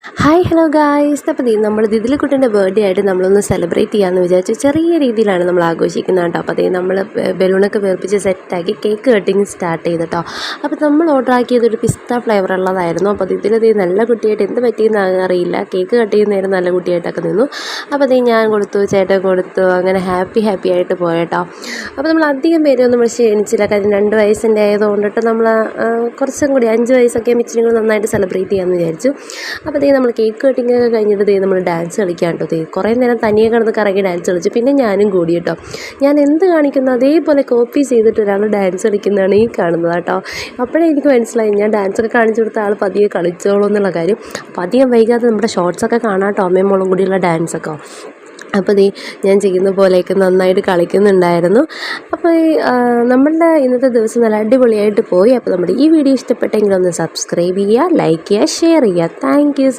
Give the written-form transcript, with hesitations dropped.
Hi hello guys. അപ്പോൾ നമ്മൾ ദിദിലിക്കുട്ടൻ്റെ birthday ആയിട്ട് നമ്മളൊന്ന് സെലിബ്രേറ്റ് ചെയ്യാമെന്ന് വിചാരിച്ചു. ചെറിയ രീതിയിലാണ് നമ്മൾ ആഘോഷിക്കുന്നത് കേട്ടോ. അപ്പോൾ നമ്മൾ ബലൂണൊക്കെ വീർപ്പിച്ച് സെറ്റാക്കി കേക്ക് കട്ടിങ് സ്റ്റാർട്ട് ചെയ്തു കേട്ടോ. അപ്പോൾ നമ്മൾ ഓർഡർ ആക്കിയതൊരു പിസ്ത ഫ്ലേവർ ഉള്ളതായിരുന്നു. അപ്പോൾ ഇതിലത് നല്ല കുട്ടിയായിട്ട് എന്ത് പറ്റിയെന്ന് അറിയില്ല, കേക്ക് കട്ട് ചെയ്യുന്നതായിരുന്നു നല്ല കുട്ടിയായിട്ടൊക്കെ നിന്നു. അപ്പോൾ ഞാൻ കൊടുത്തു, ചേട്ടൻ കൊടുത്തു, അങ്ങനെ ഹാപ്പി ആയിട്ട് പോയേട്ടോ. അപ്പോൾ നമ്മൾ അധികം പേരൊന്നും നമ്മൾ ക്ഷണിച്ചില്ല, കാര്യം 2 വയസ്സിൻ്റെ ആയതുകൊണ്ടിട്ട് നമ്മൾ കുറച്ചും കൂടി 5 വയസ്സൊക്കെ ഇച്ചിരി കൂടി നന്നായിട്ട് സെലിബ്രേറ്റ് ചെയ്യാമെന്ന് വിചാരിച്ചു. അപ്പോൾ നമ്മൾ കേക്ക് കട്ടിങ് ഒക്കെ കഴിഞ്ഞിട്ട് നമ്മൾ ഡാൻസ് കളിക്കാൻ കേട്ടോ. കുറേ നേരം തനിയെ കിടന്ന് കറങ്ങി ഡാൻസ് കളിച്ചു. പിന്നെ ഞാനും കൂടി കേട്ടോ. ഞാൻ എന്ത് കാണിക്കുന്നു അതേപോലെ കോപ്പി ചെയ്തിട്ട് ഒരാൾ ഡാൻസ് കളിക്കുന്നതാണ് ഈ കാണുന്നത് കേട്ടോ. അപ്പോഴേ എനിക്ക് മനസ്സിലായി ഞാൻ ഡാൻസൊക്കെ കാണിച്ചു കൊടുത്ത ആൾ പതിയെ കളിച്ചോളൂ എന്നുള്ള കാര്യം. അപ്പോൾ അധികം വൈകാതെ നമ്മുടെ ഷോർട്സൊക്കെ കാണാം കേട്ടോ, അമ്മയും മോളും കൂടിയുള്ള ഡാൻസൊക്കെ. അപ്പോൾ ഞാൻ ചെയ്യുന്ന പോലെയൊക്കെ നന്നായിട്ട് കളിക്കുന്നുണ്ടായിരുന്നു. അപ്പോൾ നമ്മളുടെ ഇന്നത്തെ ദിവസം നല്ല അടിപൊളിയായിട്ട് പോയി. അപ്പോൾ നമ്മുടെ ഈ വീഡിയോ ഇഷ്ടപ്പെട്ടെങ്കിൽ ഒന്ന് സബ്സ്ക്രൈബ് ചെയ്യുക, ലൈക്ക് ചെയ്യുക, ഷെയർ ചെയ്യുക. Thank you so